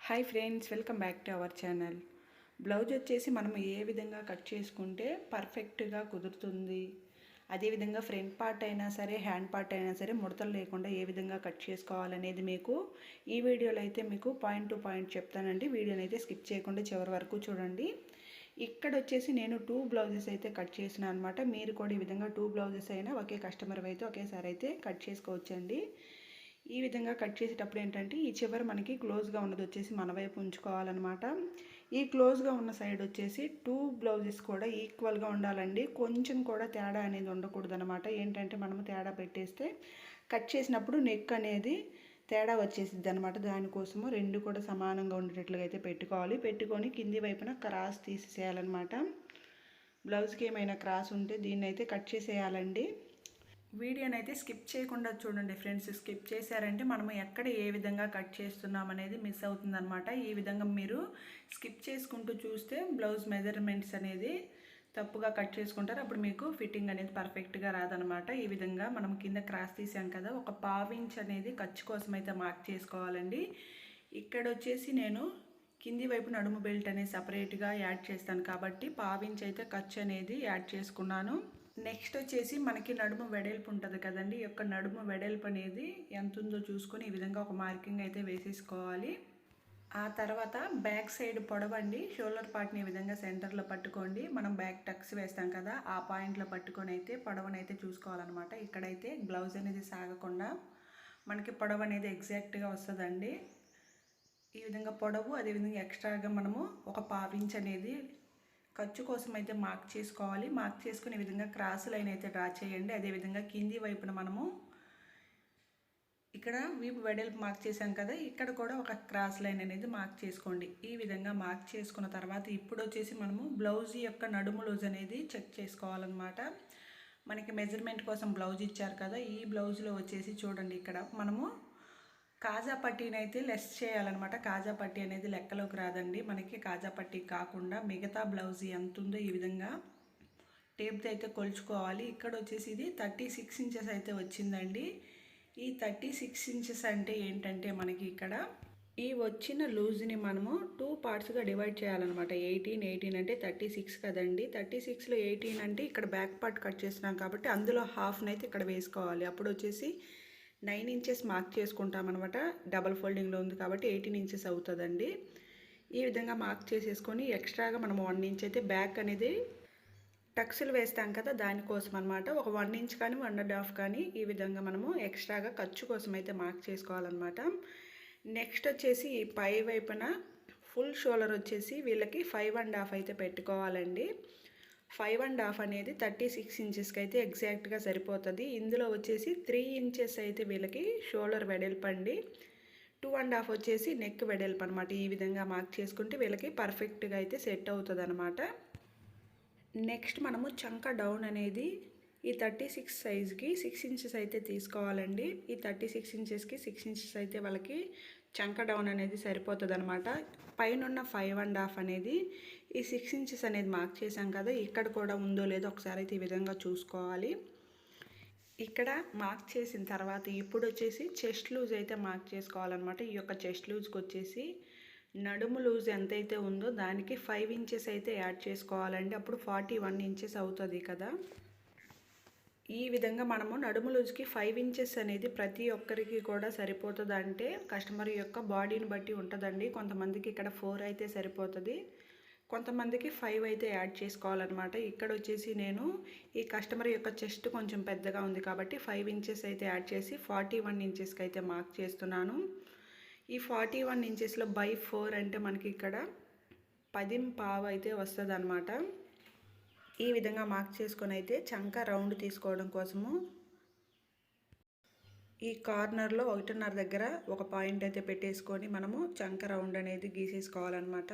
Hi friends, welcome back to our channel. Blouse వచ్చేసి మనం ఏ విధంగా కట్ చేసుకుంటే పర్ఫెక్ట్గా కుదురుతుంది, అదేవిధంగా ఫ్రంట్ పార్ట్ అయినా సరే హ్యాండ్ పార్ట్ అయినా సరే ముడతలు లేకుండా ఏ విధంగా కట్ చేసుకోవాలనేది మీకు ఈ వీడియోలో అయితే మీకు పాయింట్ టు పాయింట్ చెప్తానండి. వీడియోని అయితే స్కిప్ చేయకుండా చివరి వరకు చూడండి. ఇక్కడ వచ్చేసి నేను 2 బ్లౌజెస్ అయితే కట్ చేసిన అనమాట. మీరు కూడా ఈ విధంగా 2 బ్లౌజెస్ అయినా ఒకే కస్టమర్ అయితే ఒకేసారి అయితే కట్ చేసుకోవచ్చండి. ఈ విధంగా కట్ చేసేటప్పుడు ఏంటంటే ఈ చివర మనకి క్లోజ్గా ఉన్నది వచ్చేసి మన వైపు ఉంచుకోవాలన్నమాట. ఈ క్లోజ్గా ఉన్న సైడ్ వచ్చేసి 2 బ్లౌజెస్ కూడా ఈక్వల్గా ఉండాలండి. కొంచెం కూడా తేడా అనేది ఉండకూడదు అనమాట. ఏంటంటే మనము తేడా పెట్టేస్తే కట్ చేసినప్పుడు నెక్ అనేది తేడా వచ్చేసిద్ది అనమాట. దానికోసము 2 కూడా సమానంగా ఉండేటట్లుగా అయితే పెట్టుకొని కింది వైపున క్రాస్ తీసేయాలన్నమాట. బ్లౌజ్కి ఏమైనా క్రాస్ ఉంటే దీన్ని అయితే కట్ చేసేయాలండి. వీడియోని అయితే స్కిప్ చేయకుండా చూడండి ఫ్రెండ్స్. స్కిప్ చేశారంటే మనము ఎక్కడ ఏ విధంగా కట్ చేస్తున్నాం అనేది మిస్ అవుతుందన్నమాట. ఈ విధంగా మీరు స్కిప్ చేసుకుంటూ చూస్తే బ్లౌజ్ మెజర్మెంట్స్ అనేది తప్పుగా కట్ చేసుకుంటారు. అప్పుడు మీకు ఫిట్టింగ్ అనేది పర్ఫెక్ట్గా రాదనమాట. ఈ విధంగా మనం కింద క్రాస్ తీసాం కదా, ఒక పావించ్ అనేది ఖర్చు కోసం అయితే మార్క్ చేసుకోవాలండి. ఇక్కడ వచ్చేసి నేను కింది వైపు నడుము బెల్ట్ అనేది సపరేట్గా యాడ్ చేస్తాను కాబట్టి పావించ్ అయితే ఖర్చు అనేది యాడ్ చేసుకున్నాను. నెక్స్ట్ వచ్చేసి మనకి నడుము వెడల్పు ఉంటుంది కదండి. ఈ యొక్క నడుము వెడల్పు అనేది ఎంత ఉందో చూసుకొని ఈ విధంగా ఒక మార్కింగ్ అయితే వేసేసుకోవాలి. ఆ తర్వాత బ్యాక్ సైడ్ పొడవండి, షోల్డర్ పార్ట్ని ఈ విధంగా సెంటర్లో పట్టుకోండి. మనం బ్యాక్ టక్స్ వేస్తాం కదా, ఆ పాయింట్లో పట్టుకొని అయితే పొడవనైతే చూసుకోవాలన్నమాట. ఇక్కడైతే బ్లౌజ్ అనేది సాగకుండా మనకి పొడవు అనేది ఎగ్జాక్ట్గా వస్తుందండి. ఈ విధంగా పొడవు, అదేవిధంగా ఎక్స్ట్రాగా మనము ఒక పావించ్ అనేది ఖర్చు కోసం అయితే మార్క్ చేసుకోవాలి. మార్క్ చేసుకుని ఈ విధంగా క్రాస్ లైన్ అయితే డ్రా చేయండి. అదేవిధంగా కింది వైపున మనము ఇక్కడ వీపు వెడల్పు మార్క్ చేసాం కదా, ఇక్కడ కూడా ఒక క్రాస్ లైన్ అనేది మార్క్ చేసుకోండి. ఈ విధంగా మార్క్ చేసుకున్న తర్వాత ఇప్పుడు వచ్చేసి మనము బ్లౌజ్ యొక్క నడుము లూజ్ అనేది చెక్ చేసుకోవాలన్నమాట. మనకి మెజర్మెంట్ కోసం బ్లౌజ్ ఇచ్చారు కదా, ఈ బ్లౌజ్లో వచ్చేసి చూడండి ఇక్కడ మనము కాజా పట్టీని అయితే లెస్ చేయాలన్నమాట. కాజా పట్టీ అనేది లెక్కలోకి రాదండి. మనకి కాజా పట్టీ కాకుండా మిగతా బ్లౌజ్ ఎంత ఉందో ఈ విధంగా టేప్తో అయితే కొలుచుకోవాలి. ఇక్కడ వచ్చేసి ఇది 36 ఇంచెస్ అయితే వచ్చిందండి. ఈ 36 ఇంచెస్ అంటే ఏంటంటే మనకి ఇక్కడ ఈ వచ్చిన లూజ్ని మనము 2 పార్ట్స్గా డివైడ్ చేయాలన్నమాట. 18 అంటే 36 కదండి. 36లో 18 అంటే ఇక్కడ బ్యాక్ పార్ట్ కట్ చేస్తున్నాం కాబట్టి అందులో హాఫ్ని అయితే ఇక్కడ వేసుకోవాలి. అప్పుడు వచ్చేసి 9 ఇంచెస్ మార్క్ చేసుకుంటామన్నమాట. డబల్ ఫోల్డింగ్లో ఉంది కాబట్టి 18 ఇంచెస్ అవుతుందండి. ఈ విధంగా మార్క్ చేసేసుకొని ఎక్స్ట్రాగా మనం 1 ఇంచ్ అయితే బ్యాక్ అనేది టక్స్లు వేస్తాం కదా, దానికోసం అనమాట. ఒక 1 ఇంచ్ కానీ 1.5 కానీ ఈ విధంగా మనము ఎక్స్ట్రాగా ఖర్చు కోసం అయితే మార్క్ చేసుకోవాలన్నమాట. నెక్స్ట్ వచ్చేసి ఈ పై వైపున ఫుల్ షోల్డర్ వచ్చేసి వీళ్ళకి 5.5 అయితే పెట్టుకోవాలండి. 5.5 అనేది 36 ఇంచెస్కి అయితే ఎగ్జాక్ట్గా సరిపోతుంది. ఇందులో వచ్చేసి 3 ఇంచెస్ అయితే వీళ్ళకి షోల్డర్ వెడల్పు అండి. 2.5 వచ్చేసి నెక్ వెడల్పు అనమాట. ఈ విధంగా మార్క్ చేసుకుంటే వీళ్ళకి పర్ఫెక్ట్గా అయితే సెట్ అవుతుంది అనమాట. నెక్స్ట్ మనము చంక డౌన్ అనేది ఈ 36 సైజ్కి 6 ఇంచెస్ అయితే తీసుకోవాలండి. ఈ 36 ఇంచెస్కి 6 ఇంచెస్ అయితే వాళ్ళకి చంక డౌన్ అనేది సరిపోతుంది అనమాట. పైన 5.5 అనేది ఈ 6 ఇంచెస్ అనేది మార్క్ చేసాం కదా, ఇక్కడ కూడా ఉందో లేదో ఒకసారి అయితే ఈ విధంగా చూసుకోవాలి. ఇక్కడ మార్క్ చేసిన తర్వాత ఇప్పుడు వచ్చేసి చెస్ట్ లూజ్ అయితే మార్క్ చేసుకోవాలన్నమాట. ఈ యొక్క చెస్ట్ లూజ్కి వచ్చేసి నడుము లూజ్ ఎంతైతే ఉందో దానికి 5 ఇంచెస్ అయితే యాడ్ చేసుకోవాలండి. అప్పుడు 41 ఇంచెస్ అవుతుంది కదా. ఈ విధంగా మనము నడుము లూజ్కి 5 ఇంచెస్ అనేది ప్రతి ఒక్కరికి కూడా సరిపోతుంది. అంటే కస్టమర్ యొక్క బాడీని బట్టి ఉంటుందండి. కొంతమందికి ఇక్కడ 4 అయితే సరిపోతుంది, కొంతమందికి 5 అయితే యాడ్ చేసుకోవాలన్నమాట. ఇక్కడ వచ్చేసి నేను ఈ కస్టమర్ యొక్క చెస్ట్ కొంచెం పెద్దగా ఉంది కాబట్టి 5 ఇంచెస్ అయితే యాడ్ చేసి 41 ఇంచెస్కి అయితే మార్క్ చేస్తున్నాను. ఈ 41 ఇంచెస్లో బై 4 అంటే మనకి ఇక్కడ 10.5 అయితే వస్తుంది అనమాట. ఈ విధంగా మార్క్ చేసుకొని అయితే చంక రౌండ్ తీసుకోవడం కోసము ఈ కార్నర్లో 1.5 దగ్గర ఒక పాయింట్ అయితే పెట్టేసుకొని మనము చంక రౌండ్ అనేది గీసేసుకోవాలన్నమాట.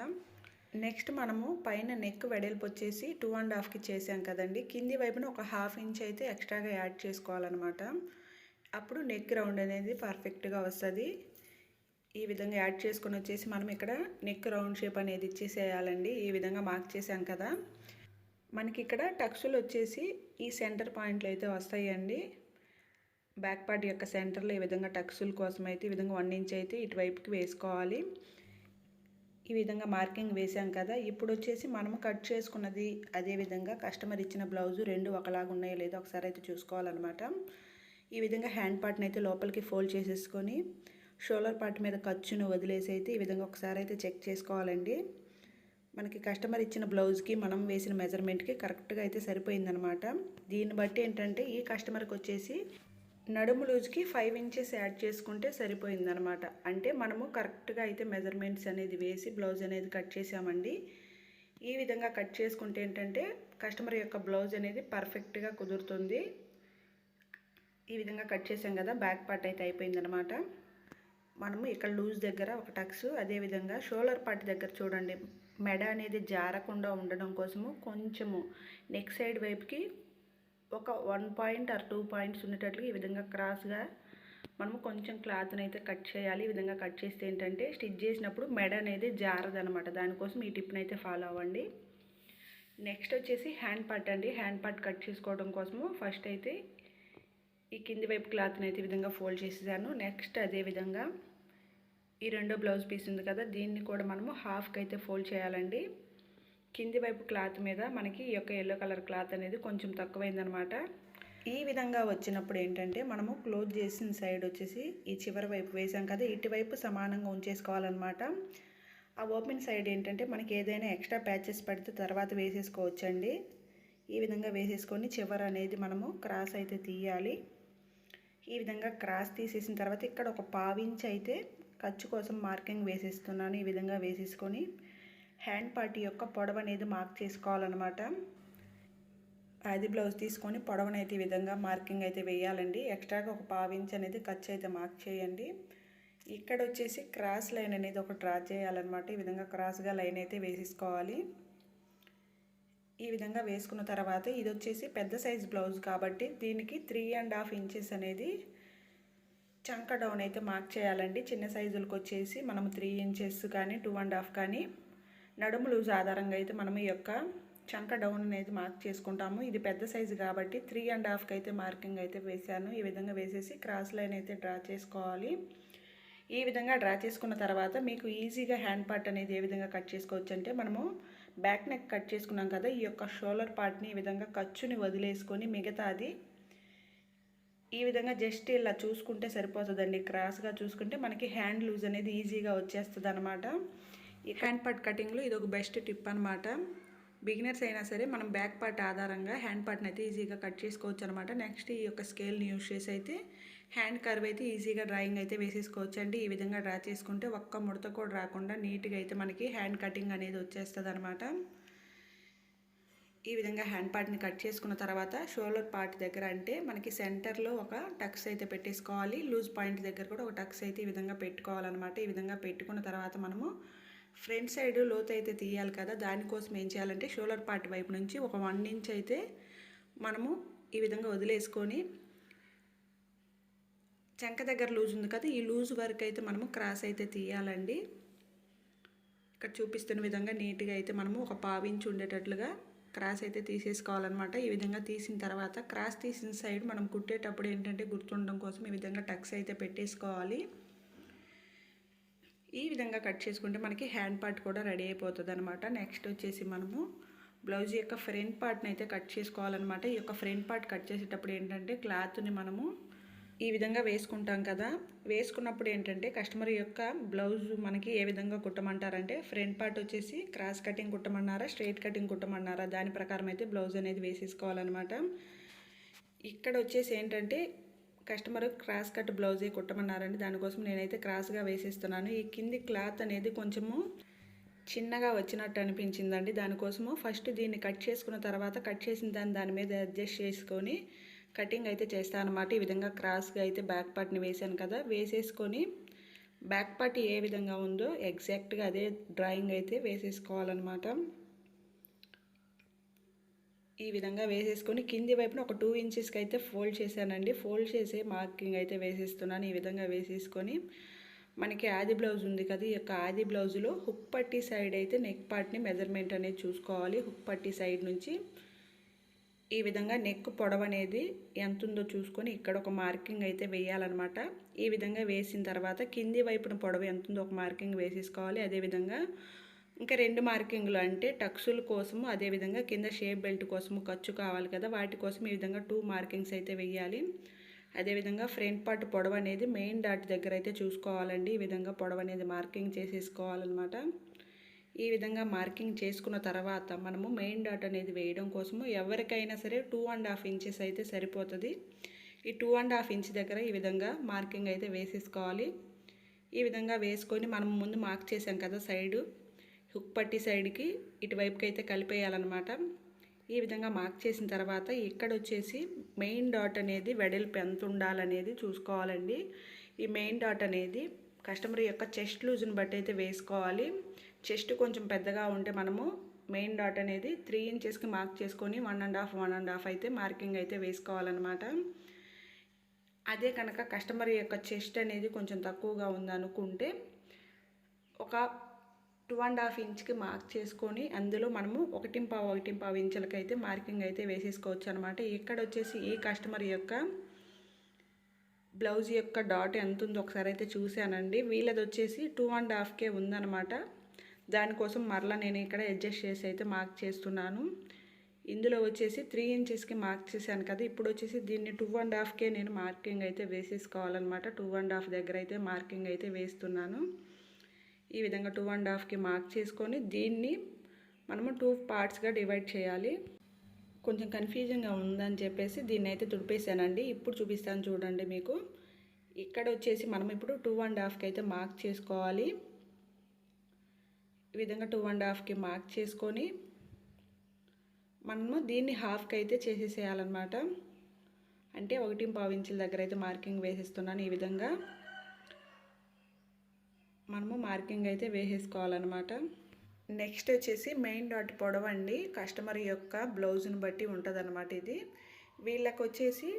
నెక్స్ట్ మనము పైన నెక్ వెడల్పు వచ్చేసి 2.5కి చేసాం కదండి, కింది వైపున ఒక 1/2 ఇంచ్ అయితే ఎక్స్ట్రాగా యాడ్ చేసుకోవాలన్నమాట. అప్పుడు నెక్ రౌండ్ అనేది పర్ఫెక్ట్గా వస్తుంది. ఈ విధంగా యాడ్ చేసుకొని వచ్చేసి మనం ఇక్కడ నెక్ రౌండ్ షేప్ అనేది ఇచ్చేసేయాలండి. ఈ విధంగా మార్క్ చేసాం కదా, మనకి ఇక్కడ టక్సులు వచ్చేసి ఈ సెంటర్ పాయింట్లు అయితే వస్తాయండి. బ్యాక్ పార్ట్ యొక్క సెంటర్లో ఈ విధంగా టక్సుల కోసం అయితే ఈ విధంగా 1 ఇంచ్ అయితే ఇటువైపుకి వేసుకోవాలి. ఈ విధంగా మార్కింగ్ వేసాం కదా. ఇప్పుడు వచ్చేసి మనము కట్ చేసుకున్నది అదే విధంగా కస్టమర్ ఇచ్చిన బ్లౌజు రెండు ఒకలాగా ఉన్నాయో లేదో ఒకసారి అయితే చూసుకోవాలన్నమాట. ఈ విధంగా హ్యాండ్ పార్ట్ని అయితే లోపలికి ఫోల్డ్ చేసేసుకొని షోల్డర్ పార్ట్ మీద ఖర్చును వదిలేసి అయితే ఈ విధంగా ఒకసారి అయితే చెక్ చేసుకోవాలండి. మనకి కస్టమర్ ఇచ్చిన బ్లౌజ్కి మనం వేసిన మెజర్మెంట్కి కరెక్ట్గా అయితే సరిపోయిందనమాట. దీన్ని బట్టి ఏంటంటే ఈ కస్టమర్కి వచ్చేసి నడుము లూజ్కి 5 ఇంచెస్ యాడ్ చేసుకుంటే సరిపోయిందనమాట. అంటే మనము కరెక్ట్గా అయితే మెజర్మెంట్స్ అనేది వేసి బ్లౌజ్ అనేది కట్ చేసామండి. ఈ విధంగా కట్ చేసుకుంటే ఏంటంటే కస్టమర్ యొక్క బ్లౌజ్ అనేది పర్ఫెక్ట్గా కుదురుతుంది. ఈ విధంగా కట్ చేసాం కదా, బ్యాక్ పార్ట్ అయితే అయిపోయిందనమాట. మనము ఇక్కడ లూజ్ దగ్గర ఒక టక్స్, అదేవిధంగా షోల్డర్ పార్ట్ దగ్గర చూడండి మెడ అనేది జారకుండా ఉండడం కోసము కొంచెము నెక్ సైడ్ వైపుకి ఒక 1 పాయింట్ ఆర్ 2 పాయింట్స్ ఉండేటట్లు ఈ విధంగా క్రాస్గా మనము కొంచెం క్లాత్ని అయితే కట్ చేయాలి. ఈ విధంగా కట్ చేస్తే ఏంటంటే స్టిచ్ చేసినప్పుడు మెడ అనేది జారదనమాట. దానికోసం ఈ టిప్ని అయితే ఫాలో అవ్వండి. నెక్స్ట్ వచ్చేసి హ్యాండ్ పార్ట్ అండి. హ్యాండ్ పార్ట్ కట్ చేసుకోవడం కోసము ఫస్ట్ అయితే ఈ కింది వైపు క్లాత్ని అయితే ఈ విధంగా ఫోల్డ్ చేసేసాను. నెక్స్ట్ అదేవిధంగా ఈ రెండో బ్లౌజ్ పీస్ ఉంది కదా, దీన్ని కూడా మనము హాఫ్కి అయితే ఫోల్డ్ చేయాలండి. కింది వైపు క్లాత్ మీద మనకి ఈ యొక్క ఎల్లో కలర్ క్లాత్ అనేది కొంచెం తక్కువైందనమాట. ఈ విధంగా వచ్చినప్పుడు ఏంటంటే మనము క్లోజ్ చేసిన సైడ్ వచ్చేసి ఈ చివరి వైపు వేసాం కదా, ఇటువైపు సమానంగా ఉంచేసుకోవాలన్నమాట. ఆ ఓపెన్ సైడ్ ఏంటంటే మనకి ఏదైనా ఎక్స్ట్రా ప్యాచెస్ పడితే తర్వాత వేసేసుకోవచ్చండి. ఈ విధంగా వేసేసుకొని చివర అనేది మనము క్రాస్ అయితే తీయాలి. ఈ విధంగా క్రాస్ తీసేసిన తర్వాత ఇక్కడ ఒక 1/2 ఇంచ్ అయితే ఖర్చు కోసం మార్కింగ్ వేసేస్తున్నాను. ఈ విధంగా వేసేసుకొని హ్యాండ్ పార్ట్ యొక్క పొడవు అనేది మార్క్ చేసుకోవాలన్నమాట. అది బ్లౌజ్ తీసుకొని పొడవునైతే ఈ విధంగా మార్కింగ్ అయితే వేయాలండి. ఎక్స్ట్రాగా ఒక 1/2 ఇంచ్ అనేది ఖర్చు అయితే మార్క్ చేయండి. ఇక్కడ వచ్చేసి క్రాస్ లైన్ అనేది ఒక డ్రా చేయాలన్నమాట. ఈ విధంగా క్రాస్గా లైన్ అయితే వేసేసుకోవాలి. ఈ విధంగా వేసుకున్న తర్వాత ఇది వచ్చేసి పెద్ద సైజ్ బ్లౌజ్ కాబట్టి దీనికి 3.5 ఇంచెస్ అనేది చంక డౌన్ అయితే మార్క్ చేయాలండి. చిన్న సైజులకు వచ్చేసి మనము 3 ఇంచెస్ కానీ 2.5 కానీ నడుము లూజ్ ఆధారంగా అయితే మనం ఈ యొక్క చంక డౌన్ అనేది మార్క్ చేసుకుంటాము. ఇది పెద్ద సైజు కాబట్టి 3.5కి అయితే మార్కింగ్ అయితే వేసాను. ఈ విధంగా వేసేసి క్రాస్ లైన్ అయితే డ్రా చేసుకోవాలి. ఈ విధంగా డ్రా చేసుకున్న తర్వాత మీకు ఈజీగా హ్యాండ్ పార్ట్ అనేది ఏ విధంగా కట్ చేసుకోవచ్చు అంటే మనము బ్యాక్ నెక్ కట్ చేసుకున్నాం కదా, ఈ యొక్క షోల్డర్ పార్ట్ని ఈ విధంగా ఖర్చుని వదిలేసుకొని మిగతాది ఈ విధంగా జస్ట్ ఇలా చూసుకుంటే సరిపోతుందండి. క్రాస్గా చూసుకుంటే మనకి హ్యాండ్ లూజ్ అనేది ఈజీగా వచ్చేస్తుంది అనమాట. ఈ హ్యాండ్ పార్ట్ కటింగ్లో ఇది ఒక బెస్ట్ టిప్ అనమాట. బిగినర్స్ అయినా సరే మనం బ్యాక్ పార్ట్ ఆధారంగా హ్యాండ్ పార్ట్ని అయితే ఈజీగా కట్ చేసుకోవచ్చు అనమాట. నెక్స్ట్ ఈ యొక్క స్కేల్ని యూజ్ చేసి అయితే హ్యాండ్ కర్వ్ అయితే ఈజీగా డ్రాయింగ్ అయితే వేసేసుకోవచ్చు అండి. ఈ విధంగా డ్రా చేసుకుంటే ఒక్క ముడత కూడా రాకుండా నీట్గా అయితే మనకి హ్యాండ్ కటింగ్ అనేది వచ్చేస్తుంది అనమాట. ఈ విధంగా హ్యాండ్ పార్ట్ని కట్ చేసుకున్న తర్వాత షోల్డర్ పార్ట్ దగ్గర అంటే మనకి సెంటర్లో ఒక టక్స్ అయితే పెట్టేసుకోవాలి. లూజ్ పాయింట్ దగ్గర కూడా ఒక టక్స్ అయితే ఈ విధంగా పెట్టుకోవాలన్నమాట. ఈ విధంగా పెట్టుకున్న తర్వాత మనము ఫ్రంట్ సైడ్ లోతు అయితే తీయాలి కదా, దానికోసం ఏం చేయాలంటే షోల్డర్ పార్ట్ వైపు నుంచి ఒక 1 ఇంచ్ అయితే మనము ఈ విధంగా వదిలేసుకొని చంక దగ్గర లూజ్ ఉంది కదా, ఈ లూజ్ వరకు అయితే మనము క్రాస్ అయితే తీయాలండి. ఇక్కడ చూపిస్తున్న విధంగా నీట్గా అయితే మనము ఒక 1/2 ఇంచ్ ఉండేటట్లుగా క్రాస్ అయితే తీసేసుకోవాలన్నమాట. ఈ విధంగా తీసిన తర్వాత క్రాస్ తీసిన సైడ్ మనం కుట్టేటప్పుడు ఏంటంటే గుర్తుండడం కోసం ఈ విధంగా టక్స్ అయితే పెట్టేసుకోవాలి. ఈ విధంగా కట్ చేసుకుంటే మనకి హ్యాండ్ పార్ట్ కూడా రెడీ అయిపోతుంది అనమాట. నెక్స్ట్ వచ్చేసి మనము బ్లౌజ్ యొక్క ఫ్రంట్ పార్ట్ని అయితే కట్ చేసుకోవాలన్నమాట. ఈ యొక్క ఫ్రంట్ పార్ట్ కట్ చేసేటప్పుడు ఏంటంటే క్లాత్ని మనము ఈ విధంగా వేసుకుంటాం కదా, వేసుకున్నప్పుడు ఏంటంటే కస్టమర్ యొక్క బ్లౌజ్ మనకి ఏ విధంగా కుట్టమంటారంటే ఫ్రంట్ పార్ట్ వచ్చేసి క్రాస్ కటింగ్ కుట్టమన్నారా, స్ట్రైట్ కటింగ్ కుట్టమన్నారా, దాని ప్రకారం అయితే బ్లౌజ్ అనేది వేసేసుకోవాలన్నమాట. ఇక్కడ వచ్చేసి ఏంటంటే కస్టమర్ క్రాస్ కట్ బ్లౌజే కుట్టమన్నారండి, దానికోసం నేనైతే క్రాస్గా వేసేస్తున్నాను. ఈ కింది క్లాత్ అనేది కొంచెము చిన్నగా వచ్చినట్టు అనిపించిందండి, దానికోసము ఫస్ట్ దీన్ని కట్ చేసుకున్న తర్వాత కట్ చేసిన దాని మీద అడ్జస్ట్ చేసుకొని కటింగ్ అయితే చేస్తాను అనమాట. ఈ విధంగా క్రాస్గా అయితే బ్యాక్ పార్ట్ని వేసాను కదా, వేసేసుకొని బ్యాక్ పార్ట్ ఏ విధంగా ఉందో ఎగ్జాక్ట్గా అదే డ్రాయింగ్ అయితే వేసేసుకోవాలన్నమాట. ఈ విధంగా వేసేసుకొని కింది వైపున ఒక 2 ఇంచెస్కి అయితే ఫోల్డ్ చేశానండి. ఫోల్డ్ చేసి మార్కింగ్ అయితే వేసేస్తున్నాను. ఈ విధంగా వేసేసుకొని మనకి ఆది బ్లౌజ్ ఉంది కదా, ఈ యొక్క ఆది బ్లౌజులో హుక్ పట్టీ సైడ్ అయితే నెక్ పార్ట్ని మెజర్మెంట్ అనేది చూసుకోవాలి. హుక్ పట్టీ సైడ్ నుంచి ఈ విధంగా నెక్ పొడవు అనేది ఎంత ఉందో చూసుకొని ఇక్కడ ఒక మార్కింగ్ అయితే వేయాలన్నమాట. ఈ విధంగా వేసిన తర్వాత కింది వైపున పొడవు ఎంత ఉందో ఒక మార్కింగ్ వేసేసుకోవాలి. అదేవిధంగా ఇంకా 2 మార్కింగ్లు అంటే టక్సుల కోసము, అదేవిధంగా కింద షేప్ బెల్ట్ కోసము ఖర్చు కావాలి కదా, వాటి కోసం ఈ విధంగా 2 మార్కింగ్స్ అయితే వేయాలి. అదేవిధంగా ఫ్రంట్ పార్ట్ పొడవు అనేది మెయిన్ డాట్ దగ్గర అయితే చూసుకోవాలండి. ఈ విధంగా పొడవు అనేది మార్కింగ్ చేసేసుకోవాలన్నమాట. ఈ విధంగా మార్కింగ్ చేసుకున్న తర్వాత మనము మెయిన్ డాట్ అనేది వేయడం కోసము ఎవరికైనా సరే 2.5 ఇంచెస్ అయితే సరిపోతుంది. ఈ 2.5 ఇంచ్ దగ్గర ఈ విధంగా మార్కింగ్ అయితే వేసేసుకోవాలి. ఈ విధంగా వేసుకొని మనం ముందు మార్క్ చేసాం కదా సైడు, హుక్ పట్టి సైడ్కి ఇటువైపుకి అయితే కలిపేయాలన్నమాట. ఈ విధంగా మార్క్ చేసిన తర్వాత ఇక్కడ వచ్చేసి మెయిన్ డాట్ అనేది వెడల్పు ఎంత ఉండాలనేది చూసుకోవాలండి. ఈ మెయిన్ డాట్ అనేది కస్టమర్ యొక్క చెస్ట్ లూజ్ని బట్టి అయితే వేసుకోవాలి. చెస్ట్ కొంచెం పెద్దగా ఉంటే మనము మెయిన్ డాట్ అనేది 3 ఇంచెస్కి మార్క్ చేసుకొని 1.5 అయితే మార్కింగ్ అయితే వేసుకోవాలన్నమాట. అదే కనుక కస్టమర్ యొక్క చెస్ట్ అనేది కొంచెం తక్కువగా ఉందనుకుంటే ఒక 2.5 ఇంచ్కి మార్క్ చేసుకొని అందులో మనము 1.5 ఇంచులకైతే మార్కింగ్ అయితే వేసేసుకోవచ్చు అనమాట. ఇక్కడ వచ్చేసి ఈ కస్టమర్ యొక్క బ్లౌజ్ యొక్క డాట్ ఎంత ఉందో ఒకసారి అయితే చూశానండి. వీళ్ళది వచ్చేసి 2.5కే ఉందన్నమాట. దానికోసం మరలా నేను ఇక్కడ అడ్జస్ట్ చేసి అయితే మార్క్ చేస్తున్నాను. ఇందులో వచ్చేసి 3 ఇంచెస్కి మార్క్ చేశాను కదా, ఇప్పుడు వచ్చేసి దీన్ని 2.5కే నేను మార్కింగ్ అయితే వేసేసుకోవాలన్నమాట. 2.5 దగ్గర అయితే మార్కింగ్ అయితే వేస్తున్నాను. ఈ విధంగా 2.5కి మార్క్ చేసుకొని దీన్ని మనము 2 పార్ట్స్గా డివైడ్ చేయాలి. కొంచెం కన్ఫ్యూజన్గా ఉందని చెప్పేసి దీన్ని అయితే తుడిపేసానండి. ఇప్పుడు చూపిస్తాను చూడండి మీకు. ఇక్కడ వచ్చేసి మనం ఇప్పుడు 2.5కి అయితే మార్క్ చేసుకోవాలి. ఈ విధంగా 2.5కి మార్క్ చేసుకొని మనము దీన్ని హాఫ్కి అయితే చేసేసేయాలన్నమాట. అంటే 1.5 ఇంచుల దగ్గర అయితే మార్కింగ్ వేసేస్తున్నాను. ఈ విధంగా మనము మార్కింగ్ అయితే వేసేసుకోవాలన్నమాట. నెక్స్ట్ వచ్చేసి మెయిన్ డాట్ పొడవు అండి. కస్టమర్ యొక్క బ్లౌజ్ని బట్టి ఉంటుంది అన్నమాట. ఇది వీళ్ళకి వచ్చేసి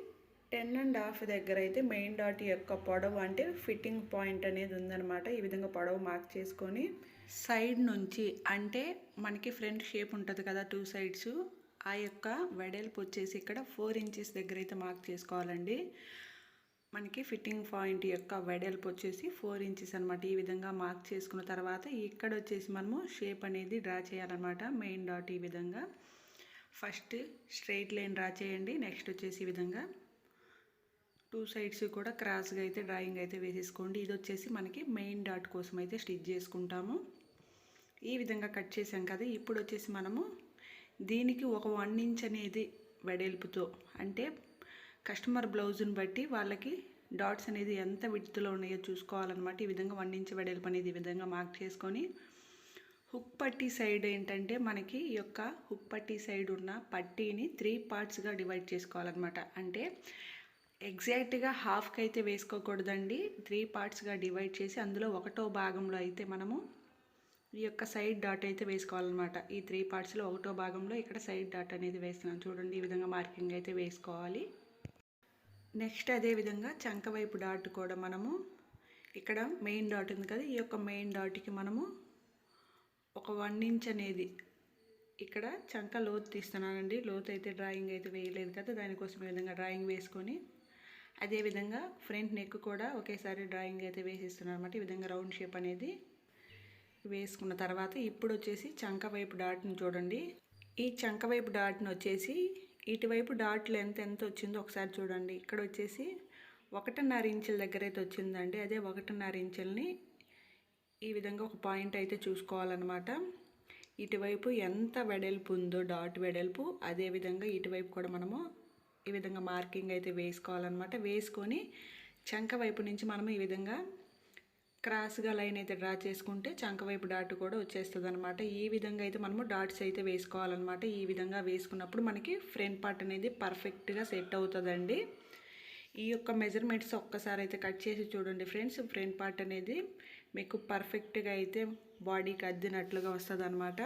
10.5 దగ్గర అయితే మెయిన్ డాట్ యొక్క పొడవు అంటే ఫిట్టింగ్ పాయింట్ అనేది ఉందన్నమాట. ఈ విధంగా పొడవు మార్క్ చేసుకొని సైడ్ నుంచి అంటే మనకి ఫ్రంట్ షేప్ ఉంటుంది కదా 2 సైడ్స్, ఆ యొక్క వెడల్పు వచ్చేసి ఇక్కడ 4 ఇంచెస్ దగ్గర అయితే మార్క్ చేసుకోవాలండి. మనకి ఫిట్టింగ్ పాయింట్ యొక్క వెడల్పు వచ్చేసి 4 ఇంచెస్ అనమాట. ఈ విధంగా మార్క్ చేసుకున్న తర్వాత ఇక్కడ వచ్చేసి మనము షేప్ అనేది డ్రా చేయాలన్నమాట. మెయిన్ డాట్ ఈ విధంగా ఫస్ట్ స్ట్రైట్ లైన్ డ్రా చేయండి. నెక్స్ట్ వచ్చేసి ఈ విధంగా 2 సైడ్స్ కూడా క్రాస్గా అయితే డ్రాయింగ్ అయితే వేసేసుకోండి. ఇది వచ్చేసి మనకి మెయిన్ డాట్ కోసం అయితే స్టిచ్ చేసుకుంటాము. ఈ విధంగా కట్ చేసాం కదా, ఇప్పుడు వచ్చేసి మనము దీనికి ఒక 1 ఇంచ్ అనేది వెడల్పుతో అంటే కస్టమర్ బ్లౌజ్ని బట్టి వాళ్ళకి డాట్స్ అనేది ఎంత విడ్త్లో ఉన్నాయో చూసుకోవాలన్నమాట. ఈ విధంగా 1 ఇంచ్ వెడల్పు అనేది ఈ విధంగా మార్క్ చేసుకొని హుక్ పట్టీ సైడ్ ఏంటంటే మనకి ఈ యొక్క హుక్ పట్టీ సైడ్ ఉన్న పట్టీని 3 పార్ట్స్గా డివైడ్ చేసుకోవాలన్నమాట. అంటే ఎగ్జాక్ట్గా హాఫ్కి అయితే వేసుకోకూడదండి. 3 పార్ట్స్గా డివైడ్ చేసి అందులో 1వ భాగంలో అయితే మనము ఈ యొక్క సైడ్ డాట్ అయితే వేసుకోవాలన్నమాట. ఈ 3 పార్ట్స్లో 1వ భాగంలో ఇక్కడ సైడ్ డాట్ అనేది వేస్తున్నాను చూడండి. ఈ విధంగా మార్కింగ్ అయితే వేసుకోవాలి. నెక్స్ట్ అదేవిధంగా చంక వైపు డాట్ కూడా మనము ఇక్కడ మెయిన్ డాట్ ఉంది కదా, ఈ యొక్క మెయిన్ డాట్కి మనము ఒక 1 ఇంచ్ అనేది ఇక్కడ చంక లోతు తీస్తున్నానండి. లోతు అయితే డ్రాయింగ్ అయితే వేయలేదు కదా, దానికోసం ఈ విధంగా డ్రాయింగ్ వేసుకొని అదేవిధంగా ఫ్రంట్ నెక్ కూడా ఒకేసారి డ్రాయింగ్ అయితే వేసేస్తున్నాను అనమాట. ఈ విధంగా రౌండ్ షేప్ అనేది వేసుకున్న తర్వాత ఇప్పుడు వచ్చేసి చంక వైపు డాట్ని చూడండి. ఈ చంక వైపు డాట్ని వచ్చేసి ఇటువైపు డాట్ లెంత్ ఎంత వచ్చిందో ఒకసారి చూడండి. ఇక్కడ వచ్చేసి 1.5 ఇంచుల దగ్గర అయితే వచ్చిందండి. అదే 1.5 ఇంచుల్ని ఈ విధంగా ఒక పాయింట్ అయితే చూసుకోవాలన్నమాట. ఇటువైపు ఎంత వెడల్పు ఉందో డాట్ వెడల్పు, అదేవిధంగా ఇటువైపు కూడా మనము ఈ విధంగా మార్కింగ్ అయితే వేసుకోవాలన్నమాట. వేసుకొని చంక వైపు నుంచి మనము ఈ విధంగా క్రాస్గా లైన్ అయితే డ్రా చేసుకుంటే చంక వైపు డాట్ కూడా వచ్చేస్తుంది అనమాట. ఈ విధంగా అయితే మనము డాట్స్ అయితే వేసుకోవాలన్నమాట. ఈ విధంగా వేసుకున్నప్పుడు మనకి ఫ్రంట్ పార్ట్ అనేది పర్ఫెక్ట్గా సెట్ అవుతుందండి. ఈ యొక్క మెజర్మెంట్స్ ఒక్కసారి అయితే కట్ చేసి చూడండి ఫ్రెండ్స్. ఫ్రంట్ పార్ట్ అనేది మీకు పర్ఫెక్ట్గా అయితే బాడీకి అద్దినట్లుగా వస్తుంది అనమాట.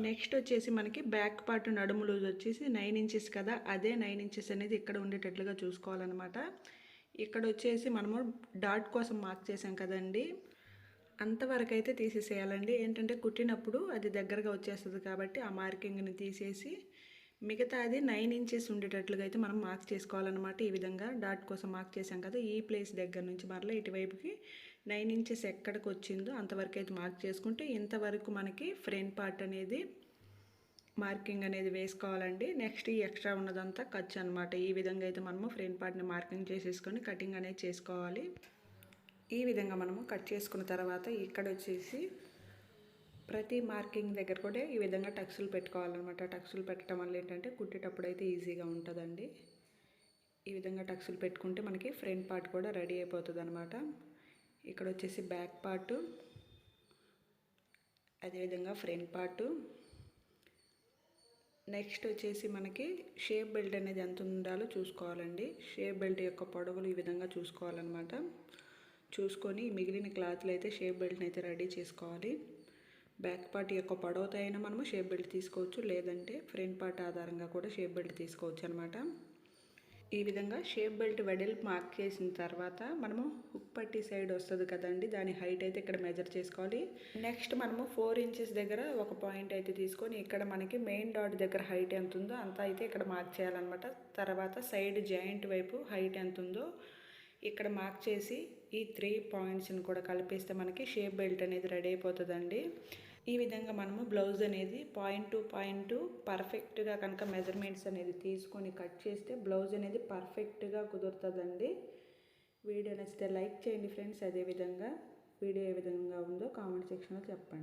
నెక్స్ట్ వచ్చేసి మనకి బ్యాక్ పార్ట్ నడుము లూజ్ వచ్చేసి 9 ఇంచెస్ కదా, అదే 9 ఇంచెస్ అనేది ఇక్కడ ఉండేటట్లుగా చూసుకోవాలన్నమాట. ఇక్కడ వచ్చేసి మనము డాట్ కోసం మార్క్ చేసాం కదండి, అంతవరకు అయితే తీసేసేయాలండి. ఏంటంటే కుట్టినప్పుడు అది దగ్గరగా వచ్చేస్తుంది కాబట్టి ఆ మార్కింగ్ని తీసేసి మిగతాది 9 ఇంచెస్ ఉండేటట్లుగా అయితే మనం మార్క్ చేసుకోవాలన్నమాట. ఈ విధంగా డాట్ కోసం మార్క్ చేసాం కదా, ఈ ప్లేస్ దగ్గర నుంచి మరలా ఇటువైపుకి 9 ఇంచెస్ ఎక్కడికి వచ్చిందో అంతవరకు అయితే మార్క్ చేసుకుంటే ఇంతవరకు మనకి ఫ్రంట్ పార్ట్ అనేది మార్కింగ్ అనేది వేసుకోవాలండి. నెక్స్ట్ ఈ ఎక్స్ట్రా ఉన్నదంతా ఖర్చు అనమాట. ఈ విధంగా అయితే మనము ఫ్రంట్ పార్ట్ని మార్కింగ్ చేసేసుకొని కటింగ్ అనేది చేసుకోవాలి. ఈ విధంగా మనము కట్ చేసుకున్న తర్వాత ఇక్కడ వచ్చేసి ప్రతి మార్కింగ్ దగ్గర కూడా ఈ విధంగా టక్స్లు పెట్టుకోవాలన్నమాట. టక్స్లు పెట్టడం వల్ల ఏంటంటే కుట్టేటప్పుడు అయితే ఈజీగా ఉంటుందండి. ఈ విధంగా టక్స్లు పెట్టుకుంటే మనకి ఫ్రంట్ పార్ట్ కూడా రెడీ అయిపోతుంది అనమాట. ఇక్కడ వచ్చేసి బ్యాక్ పార్టు, అదేవిధంగా ఫ్రంట్ పార్టు. నెక్స్ట్ వచ్చేసి మనకి షేప్ బెల్ట్ అనేది ఎంత ఉండాలో చూసుకోవాలండి. షేప్ బెల్ట్ యొక్క పొడవులు ఈ విధంగా చూసుకోవాలన్నమాట. చూసుకొని మిగిలిన క్లాత్లు అయితే షేప్ బెల్ట్ని అయితే రెడీ చేసుకోవాలి. బ్యాక్ పార్ట్ యొక్క పొడవుతో అయినా మనము షేప్ బెల్ట్ తీసుకోవచ్చు, లేదంటే ఫ్రంట్ పార్ట్ ఆధారంగా కూడా షేప్ బెల్ట్ తీసుకోవచ్చు అనమాట. ఈ విధంగా షేప్ బెల్ట్ వెడల్పు మార్క్ చేసిన తర్వాత మనము హుక్ పట్టి సైడ్ వస్తుంది కదండి, దాని హైట్ అయితే ఇక్కడ మెజర్ చేసుకోవాలి. నెక్స్ట్ మనము 4 ఇంచెస్ దగ్గర ఒక పాయింట్ అయితే తీసుకొని ఇక్కడ మనకి మెయిన్ డాట్ దగ్గర హైట్ ఎంత ఉందో అంత అయితే ఇక్కడ మార్క్ చేయాలన్నమాట. తర్వాత సైడ్ జాయింట్ వైపు హైట్ ఎంత ఉందో ఇక్కడ మార్క్ చేసి ఈ 3 పాయింట్స్ని కూడా కలిపేస్తే మనకి షేప్ బెల్ట్ అనేది రెడీ అయిపోతుందండి. ఈ విధంగా మనము బ్లౌజ్ అనేది పాయింట్ టు పాయింట్ పర్ఫెక్ట్గా కనుక మెజర్మెంట్స్ అనేది తీసుకొని కట్ చేస్తే బ్లౌజ్ అనేది పర్ఫెక్ట్గా కుదురుతుందండి. వీడియో నచ్చితే లైక్ చేయండి ఫ్రెండ్స్. అదేవిధంగా వీడియో ఏ విధంగా ఉందో కామెంట్ సెక్షన్లో చెప్పండి.